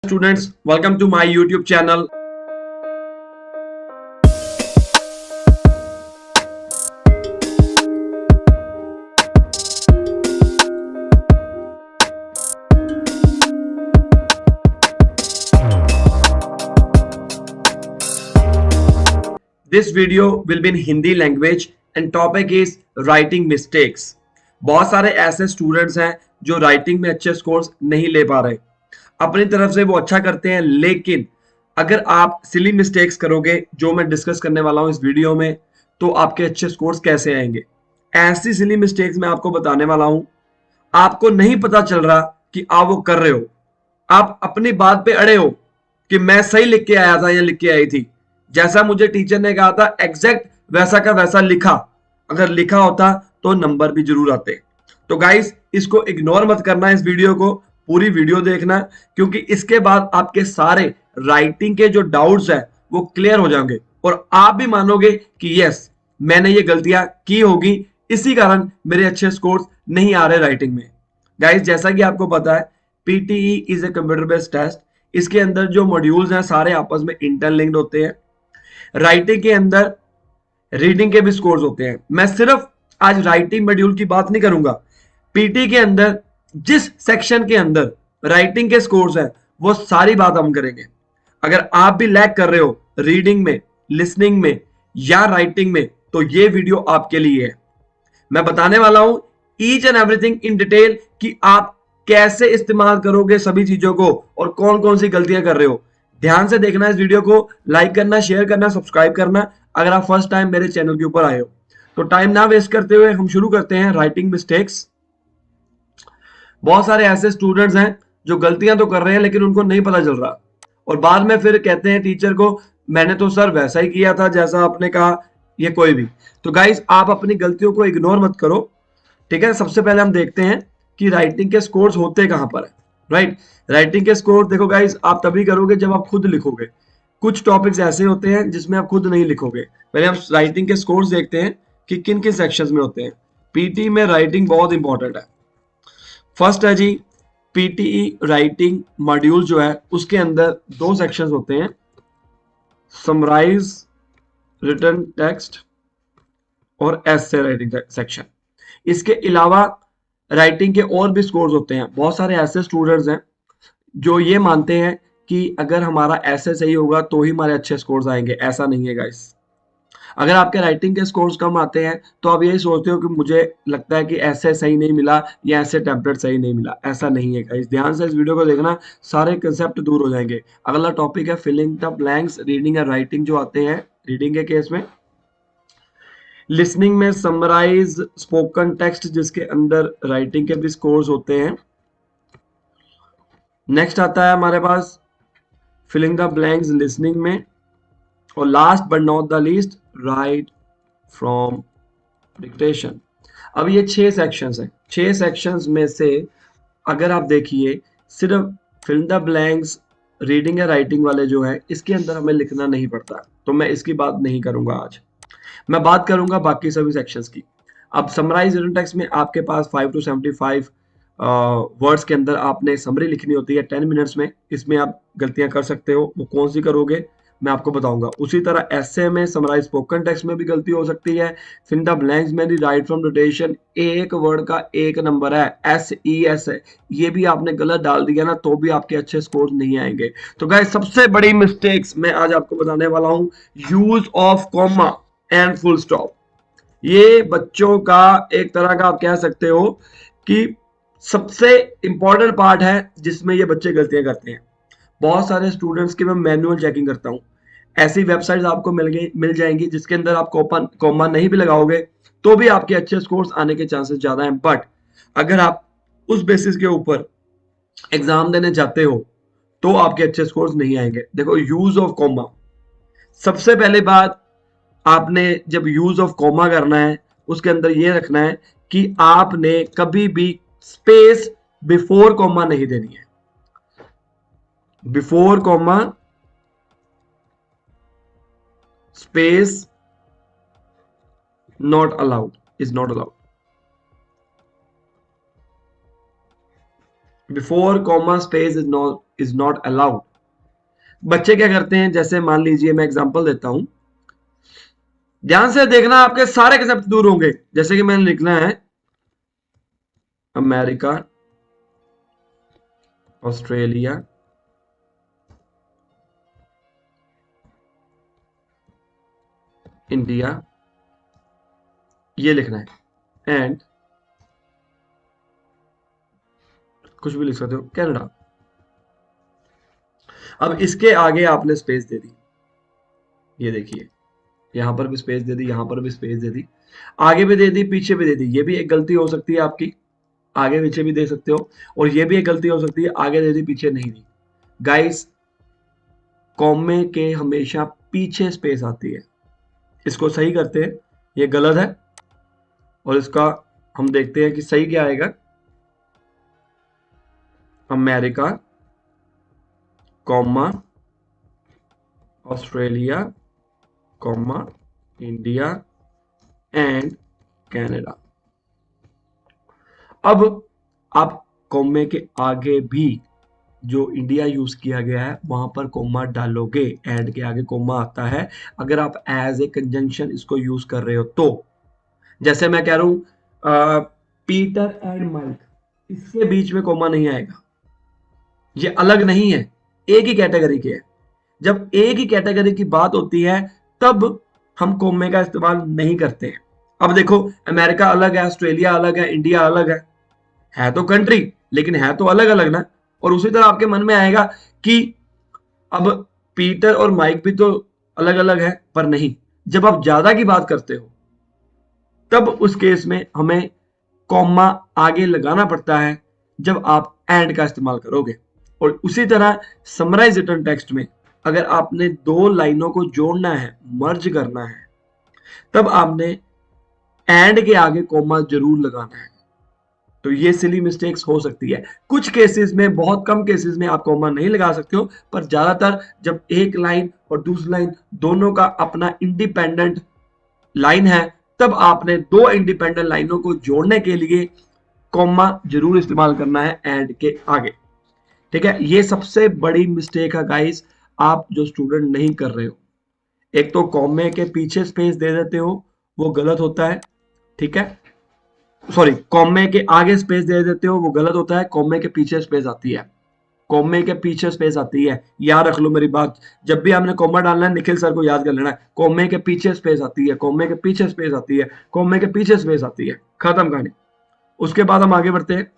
Students, welcome to my YouTube channel. This video will be in Hindi language and topic is writing mistakes. बहुत सारे ऐसे students हैं जो writing में अच्छे स्कोर्स नहीं ले पा रहे, अपनी तरफ से वो अच्छा करते हैं, लेकिन अगर आप सिली मिस्टेक्स करोगे जो मैं डिस्कस करने वाला हूं इस वीडियो में, तो आपके अच्छे स्कोर्स कैसे आएंगे। ऐसी सिली मिस्टेक्स मैं आपको बताने वाला हूं, आपको नहीं पता चल रहा कि आप वो कर रहे हो, आप अपनी बात पे अड़े हो कि मैं सही लिख के आया था या लिख के आई थी, जैसा मुझे टीचर ने कहा था एग्जैक्ट वैसा का वैसा लिखा। अगर लिखा होता तो नंबर भी जरूर आते। तो गाइस, इसको इग्नोर मत करना, इस वीडियो को पूरी वीडियो देखना, क्योंकि इसके बाद आपके सारे राइटिंग के जो डाउट्स हैं वो क्लियर हो जाएंगे और आप भी मानोगे कि यस, मैंने ये गलतियां की होगी, इसी कारण मेरे अच्छे स्कोर्स नहीं आ रहे राइटिंग में। गाइस, जैसा कि आपको पता है, PTE is a computer based test. इसके अंदर जो मॉड्यूल्स हैं सारे आपस में इंटरलिंक्ड होते हैं। राइटिंग के अंदर रीडिंग के भी स्कोर्स होते हैं। मैं सिर्फ आज राइटिंग मॉड्यूल की बात नहीं करूंगा, पीटी के अंदर जिस सेक्शन के अंदर राइटिंग के स्कोर्स हैं वो सारी बात हम करेंगे। अगर आप भी लैग कर रहे हो रीडिंग में, लिसनिंग में या राइटिंग में, तो ये वीडियो आपके लिए है। मैं बताने वाला हूं each and everything in detail कि आप कैसे इस्तेमाल करोगे सभी चीजों को और कौन कौन सी गलतियां कर रहे हो। ध्यान से देखना इस वीडियो को, लाइक करना, शेयर करना, सब्सक्राइब करना अगर आप फर्स्ट टाइम मेरे चैनल के ऊपर आए हो। तो टाइम ना वेस्ट करते हुए हम शुरू करते हैं राइटिंग मिस्टेक्स। बहुत सारे ऐसे स्टूडेंट्स हैं जो गलतियां तो कर रहे हैं लेकिन उनको नहीं पता चल रहा, और बाद में फिर कहते हैं टीचर को मैंने तो सर वैसा ही किया था जैसा आपने कहा, ये कोई भी। तो गाइस, आप अपनी गलतियों को इग्नोर मत करो, ठीक है। सबसे पहले हम देखते हैं कि राइटिंग के स्कोर्स होते कहां पर है। राइट, राइटिंग के स्कोर देखो गाइस, आप तभी करोगे जब आप खुद लिखोगे। कुछ टॉपिक्स ऐसे होते हैं जिसमें आप खुद नहीं लिखोगे। पहले हम राइटिंग के स्कोर्स देखते हैं कि किन किन सेक्शंस में होते हैं। पीटी में राइटिंग बहुत इंपॉर्टेंट है। फर्स्ट है जी पीटीई राइटिंग मॉड्यूल जो है उसके अंदर दो सेक्शंस होते हैं, समराइज रिटन टेक्स्ट और एसे राइटिंग सेक्शन। इसके अलावा राइटिंग के और भी स्कोर्स होते हैं। बहुत सारे ऐसे स्टूडेंट्स हैं जो ये मानते हैं कि अगर हमारा ऐसे सही होगा तो ही हमारे अच्छे स्कोर्स आएंगे। ऐसा नहीं है गाइस। अगर आपके राइटिंग के स्कोर्स कम आते हैं तो आप यही सोचते हो कि मुझे लगता है कि ऐसे सही नहीं मिला या ऐसे टेम्पलेट सही नहीं मिला। ऐसा नहीं है गाइस। ध्यान से इस वीडियो को देखना, सारे कंसेप्ट दूर हो जाएंगे। अगला टॉपिक है filling the blanks, reading and writing जो आते हैं रीडिंग के केस में। लिसनिंग में समराइज स्पोकन टेक्स्ट जिसके अंदर राइटिंग के भी स्कोर्स होते हैं। नेक्स्ट आता है हमारे पास फिलिंग द ब्लैंक्स लिसनिंग में, और last but not the least right from dictation. अब ये 6 सेक्शंस हैं। 6 सेक्शंस में से अगर आप देखिए सिर्फ फिल द ब्लैंक्स रीडिंग या राइटिंग वाले जो है इसके अंदर हमें लिखना नहीं पड़ता, तो मैं इसकी बात नहीं करूंगा आज। मैं बात करूंगा बाकी सभी सेक्शंस की। अब समराइज रिटन टेक्स्ट में आपके पास 5 to 75 वर्ड्स के अंदर आपने समरी लिखनी होती है 10 मिनट्स में। इसमें आप गलतियां कर सकते हो, वो कौन सी करोगे मैं आपको बताऊंगा। उसी तरह ऐसे में समराइज स्पोकन टेक्स्ट में भी गलती हो सकती है। फिल द ब्लैंक्स में भी राइट फ्रॉम डिक्टेशन एक वर्ड का एक नंबर है, SES है, ये भी आपने गलत डाल दिया ना तो भी आपके अच्छे स्कोर नहीं आएंगे। तो गाइस, सबसे बड़ी मिस्टेक्स मैं आज आपको बताने वाला हूं, use of comma and full stop. ये बच्चों का एक तरह का आप कह सकते हो कि सबसे इंपॉर्टेंट पार्ट है जिसमें ये बच्चे गलतियां करते हैं। बहुत सारे स्टूडेंट्स की मैं मैनुअल चेकिंग करता हूं। ऐसी वेबसाइट्स आपको मिल जाएंगी जिसके अंदर आप कॉमा नहीं भी लगाओगे तो भी आपके अच्छे स्कोर्स आने के चांसेस ज्यादा हैं। बट अगर आप उस बेसिस के ऊपर एग्जाम देने जाते हो तो आपके अच्छे स्कोर्स नहीं आएंगे। देखो, यूज ऑफ कॉमा, सबसे पहले बात आपने जब यूज ऑफ कॉमा करना है उसके अंदर ये रखना है कि आपने कभी भी स्पेस बिफोर कॉमा नहीं देनी है। Before comma space not allowed, is not allowed. Before comma space is not is not allowed. बच्चे क्या करते हैं, जैसे मान लीजिए मैं एग्जांपल देता हूं, ध्यान से देखना, आपके सारे कंसेप्ट दूर होंगे। जैसे कि मैंने लिखना है अमेरिका, ऑस्ट्रेलिया, इंडिया, ये लिखना है, एंड कुछ भी लिख सकते हो, कनाडा। अब इसके आगे आपने स्पेस दे दी, ये देखिए, यहां पर भी स्पेस दे दी, यहां पर भी स्पेस दे दी, आगे भी दे दी, पीछे भी दे दी। ये भी एक गलती हो सकती है आपकी, आगे पीछे भी दे सकते हो। और ये भी एक गलती हो सकती है, आगे दे दी पीछे नहीं दी। गाइस, कॉमे के हमेशा पीछे स्पेस आती है, इसको सही करते हैं, ये गलत है। और इसका हम देखते हैं कि सही क्या आएगा, America, comma, Australia, comma, India and Canada. अब आप कॉमे के आगे भी जो इंडिया यूज किया गया है वहां पर कोमा डालोगे, एंड के आगे कोमा आता है अगर आप एज ए कंजंक्शन इसको यूज कर रहे हो तो। जैसे मैं कह रहा हूं पीटर एंड माइक, इसके बीच में कोमा नहीं आएगा, ये अलग नहीं है, एक ही कैटेगरी के है। जब एक ही कैटेगरी की बात होती है तब हम कोमे का इस्तेमाल नहीं करते हैं। अब देखो, अमेरिका अलग है, ऑस्ट्रेलिया अलग है, इंडिया अलग है तो कंट्री, लेकिन है तो अलग अलग ना। और उसी तरह आपके मन में आएगा कि अब पीटर और माइक भी तो अलग अलग है, पर नहीं, जब आप ज्यादा की बात करते हो तब उस केस में हमें कॉमा आगे लगाना पड़ता है जब आप एंड का इस्तेमाल करोगे। और उसी तरह समराइज रिटन टेक्स्ट में अगर आपने दो लाइनों को जोड़ना है, मर्ज करना है, तब आपने एंड के आगे कॉमा जरूर लगाना है। तो ये सिली मिस्टेक्स हो सकती है कुछ केसेस में, बहुत कम केसेस में आप कॉमा नहीं लगा सकते हो, पर ज्यादातर जब एक लाइन और दूसरी लाइन दोनों का अपना इंडिपेंडेंट लाइन है, तब आपने दो इंडिपेंडेंट लाइनों को जोड़ने के लिए कॉमा जरूर इस्तेमाल करना है एंड के आगे। ठीक है, ये सबसे बड़ी मिस्टेक है गाइस, आप जो स्टूडेंट नहीं कर रहे हो। एक तो कॉमे के पीछे स्पेस दे देते हो, वो गलत होता है। ठीक है, सॉरी, कॉमे के आगे स्पेस दे देते हो, वो गलत होता है। कॉमे के पीछे स्पेस आती है, कॉमे के पीछे स्पेस आती है, याद रख लो मेरी बात। जब भी आपने कॉमा डालना है, निखिल सर को याद कर लेना है, कॉमे के पीछे स्पेस आती है, कॉमे के पीछे स्पेस आती है, कॉमे के पीछे स्पेस आती है, खत्म कहानी। उसके बाद हम आगे बढ़ते हैं।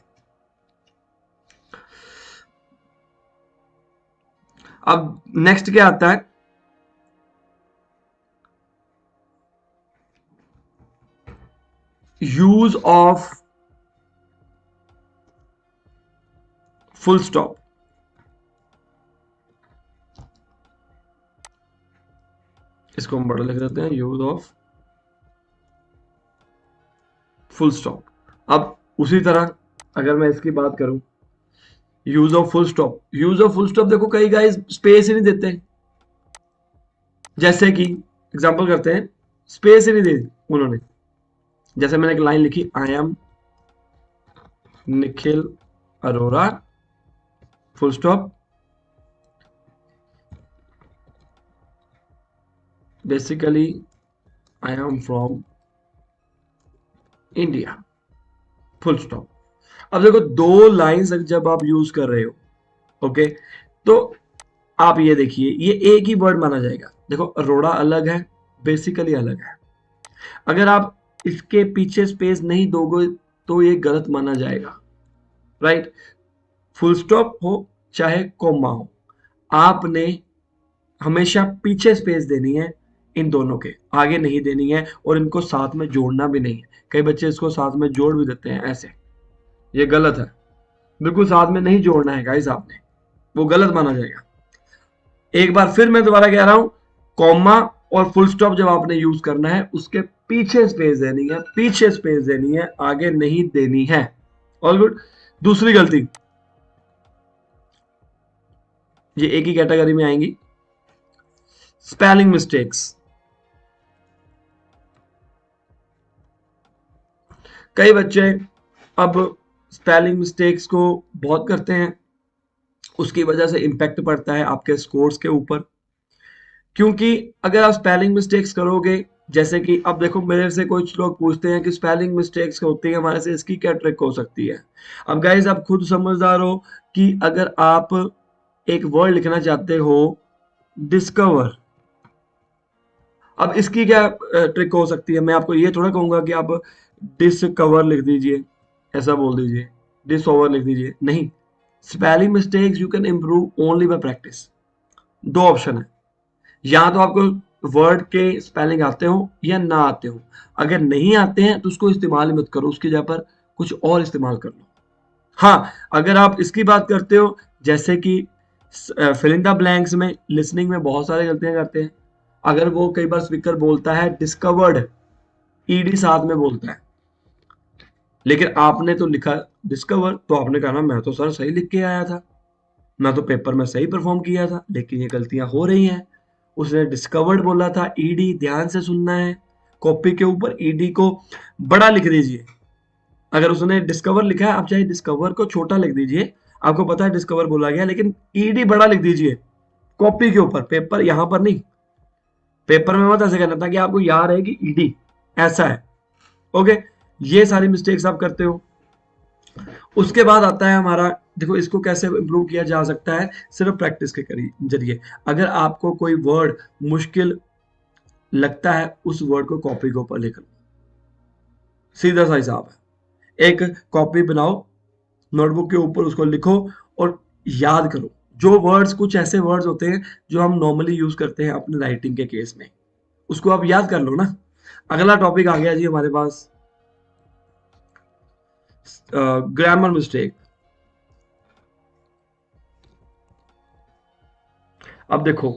अब नेक्स्ट क्या आता है, यूज ऑफ फुल स्टॉप। इसको हम बड़ा लिख देते हैं, यूज ऑफ फुल स्टॉप। अब उसी तरह अगर मैं इसकी बात करूं, use of full stop, use of full stop देखो कई गाइस स्पेस ही नहीं देते। जैसे कि एग्जांपल करते हैं, स्पेस ही नहीं दी उन्होंने। जैसे मैंने एक लाइन लिखी, I am Nikhil Arora, full stop, basically I am from India, full stop. अब देखो, दो लाइंस जब आप यूज कर रहे हो, ओके, तो आप ये देखिए, ये एक ही वर्ड माना जाएगा। देखो, अरोड़ा अलग है, बेसिकली अलग है। अगर आप इसके पीछे स्पेस नहीं दोगे तो ये गलत माना जाएगा, राइट। फुल स्टॉप हो चाहे कोमा हो, आपने हमेशा पीछे स्पेस देनी है, इन दोनों के आगे नहीं देनी है, और इनको साथ में जोड़ना भी नहीं है। कई बच्चे इसको साथ में जोड़ भी देते हैं ऐसे, ये गलत है। बिल्कुल साथ में नहीं जोड़ना है गाइस आपने, वो गलत माना जाएगा। एक बार फिर मैं दोबारा कह रहा हूं, कॉमा और फुल स्टॉप जब आपने यूज करना है, उसके पीछे स्पेस देनी है, पीछे स्पेस देनी है, आगे नहीं देनी है। All good. दूसरी गलती, ये एक ही कैटेगरी में आएंगी, स्पेलिंग मिस्टेक्स। कई बच्चे अब स्पेलिंग मिस्टेक्स को बहुत करते हैं, उसकी वजह से इम्पैक्ट पड़ता है आपके स्कोर्स के ऊपर। क्योंकि अगर आप स्पेलिंग मिस्टेक्स करोगे, जैसे कि अब देखो मेरे से कुछ लोग पूछते हैं कि स्पेलिंग मिस्टेक्स होती है हमारे से, इसकी क्या ट्रिक हो सकती है। अब गाइस आप खुद समझदार हो कि अगर आप एक वर्ड लिखना चाहते हो डिस्कवर, अब इसकी क्या ट्रिक हो सकती है। मैं आपको ये थोड़ा कहूंगा कि आप डिस्कवर लिख दीजिए, ऐसा बोल दीजिए, डिस ओवर लिख दीजिए, नहीं। Spelling mistakes you can improve only by practice. दो ऑप्शन है, या तो आपको वर्ड के स्पेलिंग आते हो या ना आते हो। अगर नहीं आते हैं तो उसको इस्तेमाल ही मत करो, उसकी जगह पर कुछ और इस्तेमाल कर लो। हाँ, अगर आप इसकी बात करते हो, जैसे कि फिल इन द ब्लैंक्स में लिसनिंग में बहुत सारी गलतियां करते हैं। अगर वो कई बार स्पीकर बोलता है डिस्कवर्ड, ईडी साथ में बोलता है, लेकिन आपने तो लिखा डिस्कवर, तो आपने कहा ना मैं तो सर सही लिख के आया था, मैं तो पेपर में सही परफॉर्म किया था, लेकिन ये गलतियां हो रही हैं। उसने डिस्कवर्ड बोला था, ईडी ध्यान से सुनना है। कॉपी के ऊपर ईडी को बड़ा लिख दीजिए। अगर उसने डिस्कवर लिखा है, आप चाहे डिस्कवर को छोटा लिख दीजिए, आपको पता है डिस्कवर बोला गया, लेकिन ईडी बड़ा लिख दीजिए कॉपी के ऊपर, पेपर यहां पर नहीं। पेपर में मत ऐसे करना ताकि आपको याद रहे कि ईडी ऐसा है। ओके, ये सारी मिस्टेक्स आप करते हो। उसके बाद आता है हमारा, देखो इसको कैसे इम्प्रूव किया जा सकता है, सिर्फ प्रैक्टिस के जरिए। अगर आपको कोई वर्ड मुश्किल लगता है, उस वर्ड को कॉपी के ऊपर लिख लो, सीधा सा हिसाब है। एक कॉपी बनाओ, नोटबुक के ऊपर उसको लिखो और याद करो। जो वर्ड्स, कुछ ऐसे वर्ड्स होते हैं जो हम नॉर्मली यूज करते हैं अपने राइटिंग के केस में, उसको आप याद कर लो ना। अगला टॉपिक आ गया जी हमारे पास, ग्रामर मिस्टेक। अब देखो,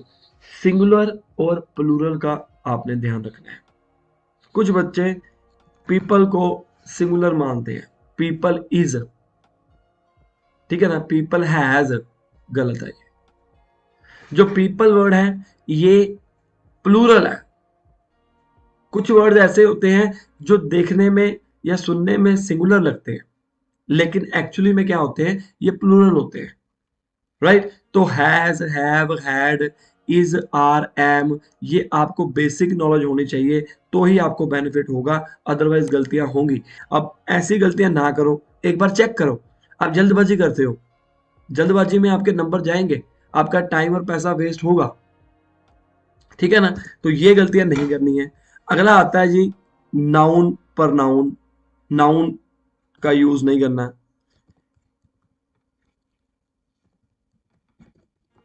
सिंगुलर और प्लूरल का आपने ध्यान रखना है। कुछ बच्चे पीपल को सिंगुलर मानते हैं, पीपल इज, ठीक है ना, पीपल हैज, गलत है। जो पीपल वर्ड है ये प्लूरल है। कुछ वर्ड ऐसे होते हैं जो देखने में या सुनने में सिंगुलर लगते हैं, लेकिन एक्चुअली में क्या होते हैं, ये प्लूरल होते हैं, राइट। तो has, have, had, is, are, am, ये आपको बेसिक नॉलेज होनी चाहिए, तो ही आपको बेनिफिट होगा, अदरवाइज गलतियां होंगी। अब ऐसी गलतियां ना करो, एक बार चेक करो। आप जल्दबाजी करते हो, जल्दबाजी में आपके नंबर जाएंगे, आपका टाइम और पैसा वेस्ट होगा, ठीक है ना। तो ये गलतियां नहीं करनी है। अगला आता है जी नाउन पर नाउन, नाउन का यूज नहीं करना है।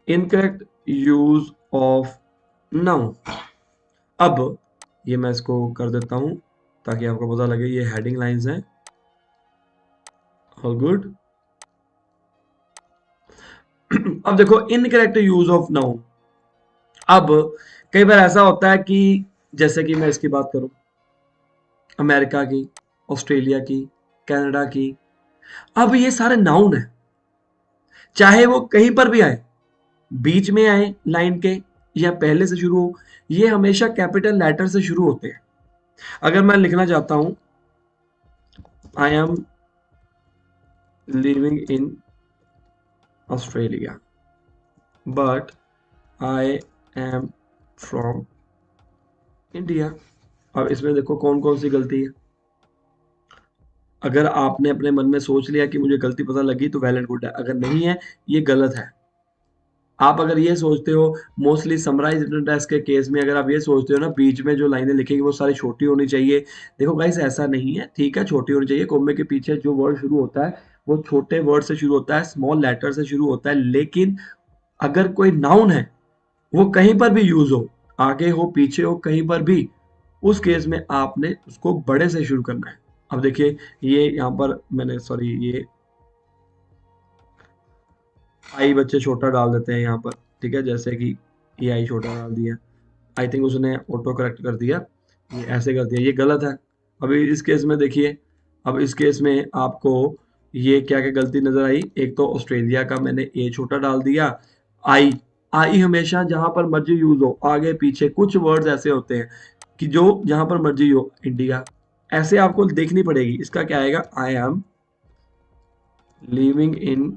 Incorrect use of noun. अब ये मैं इसको कर देता हूं ताकि आपको पता लगे, ये हेडिंग लाइंस हैं। All good. अब देखो इनकरेक्ट यूज ऑफ नाउन। अब कई बार ऐसा होता है कि जैसे कि मैं इसकी बात करूं, अमेरिका की, ऑस्ट्रेलिया की, कनाडा की, अब ये सारे नाउन है, चाहे वो कहीं पर भी आए, बीच में आए लाइन के या पहले से शुरू हो, ये हमेशा कैपिटल लेटर से शुरू होते हैं। अगर मैं लिखना चाहता हूं I am living in Australia but I am from India, अब इसमें देखो कौन कौन सी गलती है। अगर आपने अपने मन में सोच लिया कि मुझे गलती पता लगी तो वेल एंड गुड है, अगर नहीं है ये गलत है। आप अगर ये सोचते हो, मोस्टली समराइज रिटन टेस्ट के केस में अगर आप ये सोचते हो ना बीच में जो लाइनें लिखेंगे वो सारी छोटी होनी चाहिए, देखो गाइस ऐसा नहीं है, ठीक है छोटी होनी चाहिए। कोमे के पीछे जो वर्ड शुरू होता है वो छोटे वर्ड से शुरू होता है, स्मॉल लेटर से शुरू होता है, लेकिन अगर कोई नाउन है वो कहीं पर भी यूज हो, आगे हो पीछे हो कहीं पर भी, उस केस में आपने उसको बड़े से शुरू करना है। अब देखिए ये यहाँ पर मैंने, सॉरी, ये आई बच्चे छोटा डाल देते हैं यहाँ पर, ठीक है, जैसे कि ये आई छोटा डाल दिया, आई थिंक उसने ऑटो करेक्ट कर दिया, ये ऐसे कर दिया, ये गलत है। अभी इस केस में देखिए, अब इस केस में आपको ये क्या क्या गलती नजर आई। एक तो ऑस्ट्रेलिया का मैंने ए छोटा डाल दिया, आई, आई हमेशा जहां पर मर्जी यूज हो, आगे पीछे कुछ वर्ड्स ऐसे होते हैं कि जो जहां पर मर्जी हो, इंडिया, ऐसे आपको देखनी पड़ेगी। इसका क्या आएगा, I am living in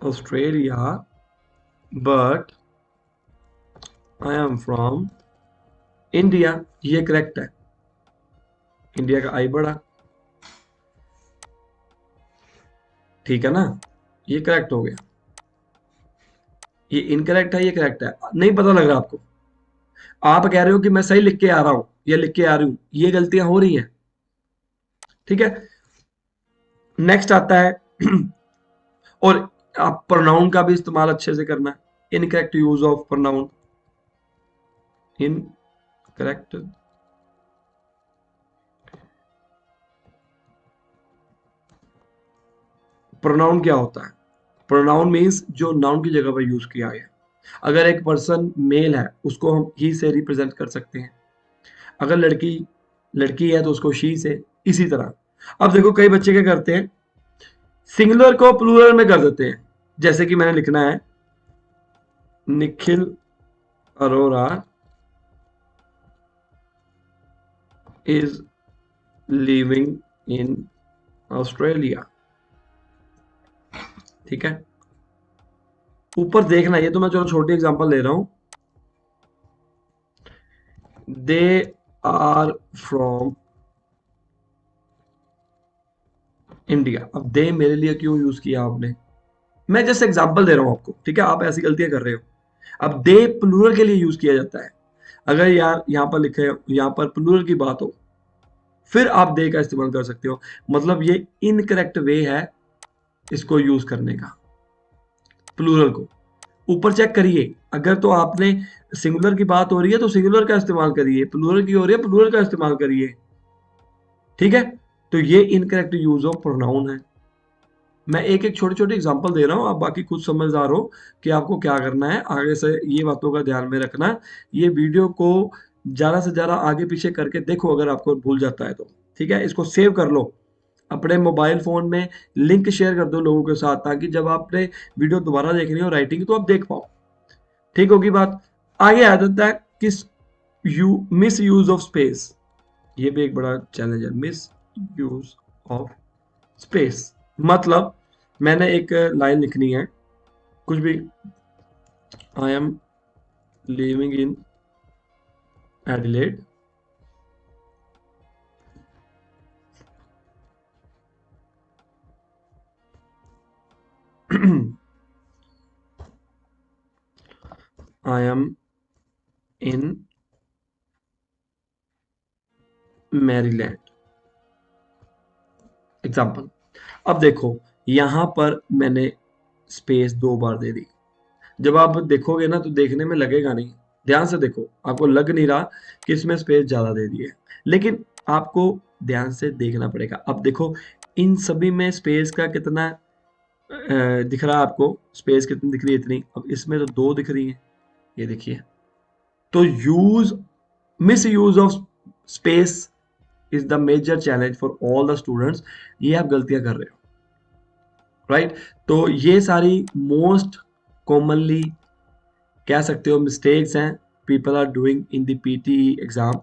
Australia but I am from India. ये करेक्ट है, इंडिया का आई बड़ा, ठीक है ना, ये करेक्ट हो गया। ये इनकरेक्ट है, ये करेक्ट है, नहीं पता लग रहा आपको। आप कह रहे हो कि मैं सही लिख के आ रहा हूं या लिख के आ रही हूं, ये गलतियां हो रही हैं, ठीक है। नेक्स्ट आता है और आप प्रोनाउन का भी इस्तेमाल अच्छे से करना है। Incorrect use of pronoun, incorrect pronoun क्या होता है? प्रोनाउन मीन्स जो नाउन की जगह पर यूज किया गया। अगर एक पर्सन मेल है उसको हम ही से रिप्रेजेंट कर सकते हैं, अगर लड़की लड़की है तो उसको शी से, इसी तरह। अब देखो कई बच्चे क्या करते हैं, सिंगुलर को प्लूरल में कर देते हैं। जैसे कि मैंने लिखना है Nikhil Arora is living in Australia, ठीक है। ऊपर देखना, ये तो मैं चलो छोटी एग्जांपल ले रहा हूं। They are from India. अब दे मेरे लिए क्यों यूज किया आपने? मैं जस्ट एग्जांपल दे रहा हूं आपको, ठीक है, आप ऐसी गलतियां कर रहे हो। अब दे प्लूरल के लिए यूज किया जाता है। अगर यार यहां पर लिखे, यहां पर प्लूरल की बात हो, फिर आप दे का इस्तेमाल कर सकते हो। मतलब ये इनकरेक्ट वे है इसको यूज करने का, प्लूरल को। ऊपर चेक करिए, अगर तो आपने सिंगुलर की बात हो रही है तो सिंगुलर का इस्तेमाल करिए, प्लूरल की हो रही है प्लूरल का इस्तेमाल करिए, ठीक है। तो ये इनकरेक्ट यूज ऑफ प्रोनाउन है। मैं एक एक छोटे छोटे एग्जांपल दे रहा हूं, आप बाकी खुद समझदार हो कि आपको क्या करना है। आगे से ये बातों का ध्यान में रखना। ये वीडियो को ज्यादा से ज्यादा आगे पीछे करके देखो, अगर आपको भूल जाता है तो, ठीक है। इसको सेव कर लो अपने मोबाइल फोन में, लिंक शेयर कर दो लोगों के साथ, ताकि जब आपने वीडियो दोबारा देखनी हो राइटिंग तो आप देख पाओ, ठीक होगी बात। आगे आ जाता है किस मिस यूज ऑफ स्पेस। ये भी एक बड़ा चैलेंज है, मिस यूज ऑफ स्पेस। मतलब मैंने एक लाइन लिखनी है कुछ भी, I am living in Adelaide, I am in Maryland, example. अब देखो यहां पर मैंने स्पेस 2 बार दे दी। जब आप देखोगे ना तो देखने में लगेगा नहीं, ध्यान से देखो, आपको लग नहीं रहा कि इसमें स्पेस ज्यादा दे दी है, लेकिन आपको ध्यान से देखना पड़ेगा। अब देखो इन सभी में स्पेस का कितना दिख रहा है आपको, स्पेस कितनी दिख रही है? इतनी। अब इसमें तो 2 दिख रही है, ये देखिए। तो use misuse of space is the major challenge for all the students. ये आप गलतियां कर रहे हो, राइट। तो ये सारी मोस्ट कॉमनली कह सकते हो मिस्टेक्स हैं people are doing in the PTE exam,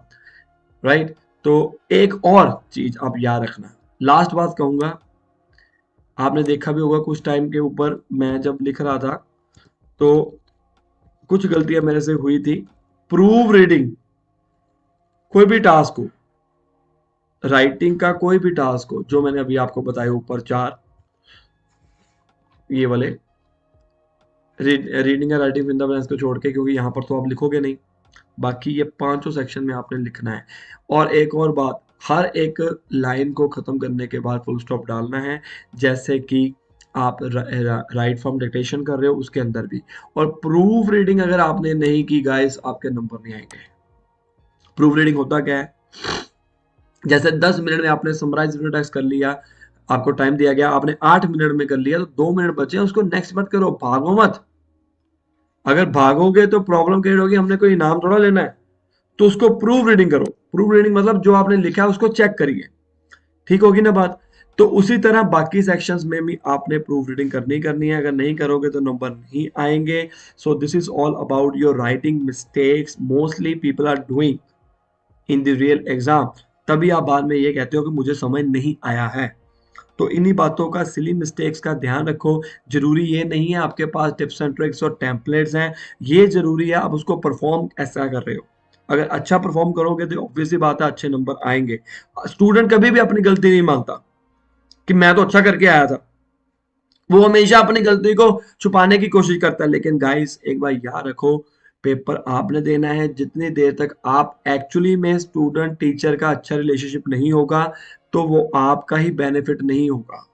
right. तो एक और चीज आप याद रखना, लास्ट बात कहूंगा। आपने देखा भी होगा कुछ टाइम के ऊपर मैं जब लिख रहा था तो कुछ गलतियां मेरे से हुई थी। प्रूव रीडिंग, कोई भी टास्क हो, राइटिंग का कोई भी टास्क हो, जो मैंने अभी आपको बताया ऊपर 4 ये वाले, रीडिंग या राइटिंग इन द ब्लैंक्स को छोड़ के, क्योंकि यहाँ पर तो आप लिखोगे नहीं, बाकी ये 5 सेक्शन में आपने लिखना है। और एक और बात, हर एक लाइन को खत्म करने के बाद फुल स्टॉप डालना है, जैसे कि आप राइट फॉर्म डिक्टेशन कर रहे हो उसके अंदर भी। और प्रूफ रीडिंग अगर आपने नहीं की गाइस, आपके नंबर नहीं आएंगे। प्रूफ रीडिंग होता क्या है, जैसे 10 मिनट में आपने समराइज टेक्स्ट कर लिया, आपको टाइम दिया गया, आपने 8 मिनट में कर लिया, तो 2 मिनट बचे, उसको नेक्स्ट मत करो, भागो मत। अगर भागोगे तो प्रॉब्लम क्रिएट होगी, हमने कोई इनाम थोड़ा लेना है। तो उसको प्रूफ रीडिंग करो। प्रूफ रीडिंग मतलब जो आपने लिखा है उसको चेक करिए, ठीक होगी ना बात। तो उसी तरह बाकी सेक्शंस में भी आपने प्रूफ रीडिंग करनी है। अगर नहीं करोगे तो नंबर नहीं आएंगे। So this is all about your writing mistakes mostly people are doing in the real exam. तभी आप बाद में ये कहते हो कि मुझे समझ नहीं आया है। तो इन्हीं बातों का, सिली मिस्टेक्स का ध्यान रखो। जरूरी ये नहीं है आपके पास टिप्स एंड ट्रिक्स और टेम्पलेट्स हैं, ये जरूरी है आप उसको परफॉर्म ऐसा कर रहे हो। अगर अच्छा परफॉर्म करोगे तो ऑब्वियस सी बात है अच्छे नंबर आएंगे। स्टूडेंट कभी भी अपनी गलती नहीं मानता कि मैं तो अच्छा करके आया था, वो हमेशा अपनी गलती को छुपाने की कोशिश करता है। लेकिन गाइस एक बार याद रखो, पेपर आपने देना है। जितनी देर तक आप एक्चुअली में स्टूडेंट टीचर का अच्छा रिलेशनशिप नहीं होगा, तो वो आपका ही बेनिफिट नहीं होगा,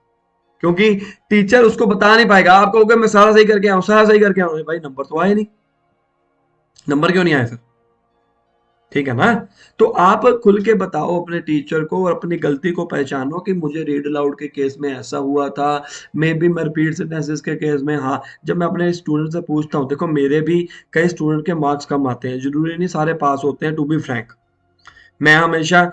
क्योंकि टीचर उसको बता नहीं पाएगा। आप कहोगे मैं सारा सही करके आऊं, सारा सही करके आऊं, भाई नंबर तो आए नहीं, नंबर क्यों नहीं आए फिर? ठीक है ना? तो आप खुल के बताओ अपने टीचर को और अपनी गलती को पहचानो कि मुझे रीड अलाउड के केस में ऐसा हुआ था, मे बी मैं रिपीट सेंटेंसेस के केस में। हाँ, जब मैं अपने स्टूडेंट से पूछता हूँ, देखो मेरे भी कई स्टूडेंट के मार्क्स कम आते हैं, जरूरी नहीं सारे पास होते हैं, टू बी फ्रैंक। मैं हमेशा,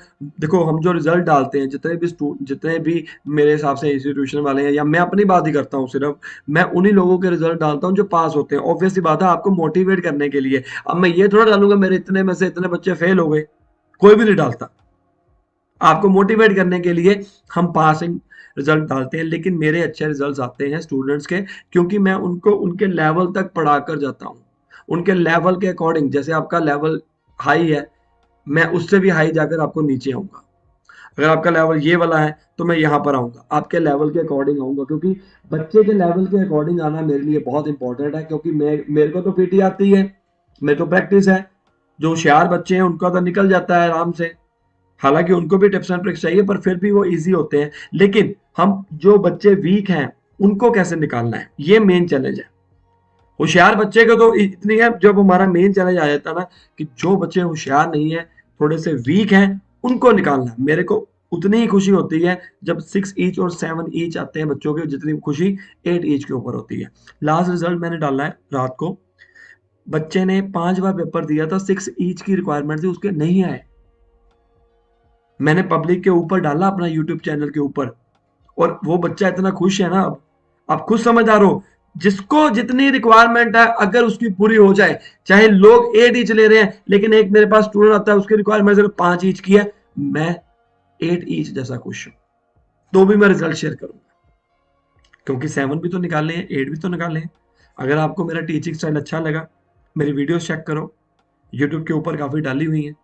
देखो हम जो रिजल्ट डालते हैं, जितने भी मेरे हिसाब से इंस्टीट्यूशन वाले हैं, या मैं अपनी बात ही करता हूँ सिर्फ, मैं उन्हीं लोगों के रिजल्ट डालता हूँ जो पास होते हैं। ऑब्वियस सी बात है आपको मोटिवेट करने के लिए। अब मैं ये थोड़ा डालूंगा मेरे इतने में से इतने बच्चे फेल हो गए, कोई भी नहीं डालता। आपको मोटिवेट करने के लिए हम पासिंग रिजल्ट डालते हैं, लेकिन मेरे अच्छे रिजल्ट्स आते हैं स्टूडेंट्स के, क्योंकि मैं उनको उनके लेवल तक पढ़ा कर जाता हूँ, उनके लेवल के अकॉर्डिंग। जैसे आपका लेवल हाई है, मैं उससे भी हाई जाकर आपको नीचे आऊंगा। अगर आपका लेवल ये वाला है तो मैं यहाँ पर आऊंगा, आपके लेवल के अकॉर्डिंग आऊंगा, क्योंकि बच्चे के लेवल के अकॉर्डिंग आना मेरे लिए बहुत इंपॉर्टेंट है। क्योंकि मेरे को तो पीटी आती है, मेरे को प्रैक्टिस है। जो होशियार बच्चे हैं उनका तो निकल जाता है आराम से, हालांकि उनको भी टिप्स एंड ट्रिक्स चाहिए, पर फिर भी वो इजी होते हैं। लेकिन हम जो बच्चे वीक हैं उनको कैसे निकालना है, ये मेन चैलेंज है। होशियार बच्चे को तो इतनी है, जब हमारा मेन चैलेंज आ जाता है ना कि जो बच्चे होशियार नहीं है, थोड़े से वीक हैं, उनको निकालना है। मेरे को उतनी ही खुशी होती है जब 6 ईच और 7 ईच आते हैं बच्चों के, जितनी खुशी 8 ईच के ऊपर होती है। लास्ट रिजल्ट मैंने डाला है रात को, बच्चे ने 5 बार पेपर दिया था, 6 ईच की रिक्वायरमेंट थी, उसके नहीं आए। मैंने पब्लिक के ऊपर डाला अपना यूट्यूब चैनल के ऊपर, और वो बच्चा इतना खुश है ना। अब आप खुद समझदार हो, जिसको जितनी रिक्वायरमेंट है अगर उसकी पूरी हो जाए, चाहे लोग 8 ईच ले रहे हैं, लेकिन एक मेरे पास स्टूडेंट आता है उसकी रिक्वायरमेंट सिर्फ 5 ईच की है, मैं 8 ईच जैसा खुश हूं, तो भी मैं रिजल्ट शेयर करूंगा। क्योंकि 7 भी तो निकालने हैं, 8 भी तो निकालने हैं। अगर आपको मेरा टीचिंग स्टाइल अच्छा लगा, मेरी वीडियोस चेक करो, यूट्यूब के ऊपर काफी डाली हुई है,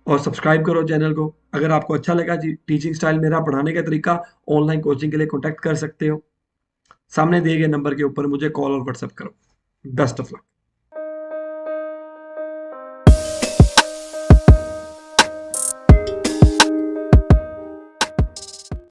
और सब्सक्राइब करो चैनल को। अगर आपको अच्छा लगा टीचिंग स्टाइल, मेरा पढ़ाने का तरीका, ऑनलाइन कोचिंग के लिए कॉन्टैक्ट कर सकते हो। सामने दिए गए नंबर के ऊपर मुझे कॉल और व्हाट्सएप करो। Best of luck.